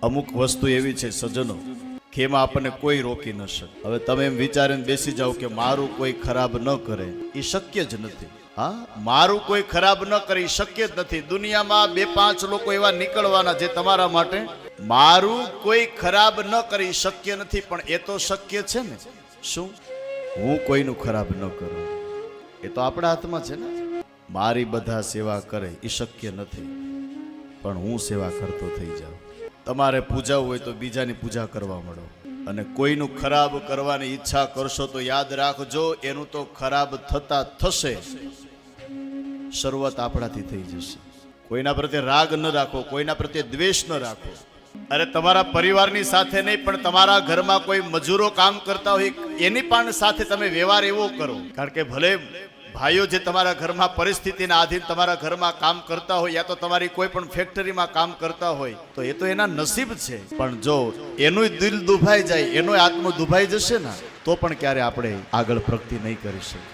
અમુક વસ્તુ એવી છે સજ્જનો કે એમાં આપણને કોઈ રોકી ન શકે. હવે તમે એમ વિચારીને બેસી જાઓ કે મારું કોઈ ખરાબ ન કરે, એ શક્ય જ નથી. હા, મારું કોઈ ખરાબ ન કરે એ શક્ય જ નથી. દુનિયામાં 2-5 લોકો એવા નીકળવાના જે તમારા માટે મારું કોઈ ખરાબ ન કરે એ શક્ય નથી. પણ એ તો શક્ય છે ને. શું? હું કોઈનું ખરાબ ન કરું, એ તો આપણા હાથમાં છે ને. મારી બધા સેવા કરે એ શક્ય નથી, પણ હું સેવા કરતો થઈ જાઉં. તમારે પૂજા હોય તો બીજાની પૂજા કરવા માંડો, અને કોઈનું ખરાબ કરવાની ઈચ્છા કરશો તો યાદ રાખજો, એનું તો ખરાબ થતા થશે. શરૂઆત આપણાથી થઈ જશે. કોઈના પ્રત્યે રાગ ન રાખો, કોઈના પ્રત્યે દ્વેષ ન રાખો. અરે તમારા પરિવારની સાથે નહીં, પણ તમારા ઘરમાં કોઈ મજૂરો કામ કરતા હોય એની પણ સાથે તમે વ્યવહાર એવો કરો. કારણ કે ભલે ભાઈઓ જે તમારા ઘરમાં પરિસ્થિતિના આધીન તમારા ઘરમાં કામ કરતા હોય, યા તો તમારી કોઈ પણ ફેક્ટરીમાં કામ કરતા હોય, તો એ તો એના નસીબ છે. પણ જો એનું દિલ દુભાઈ જાય, એનો આત્મો દુભાઈ જશે ને, તો પણ ક્યારે આપણે આગળ પ્રગતિ નહીં કરી શકીએ.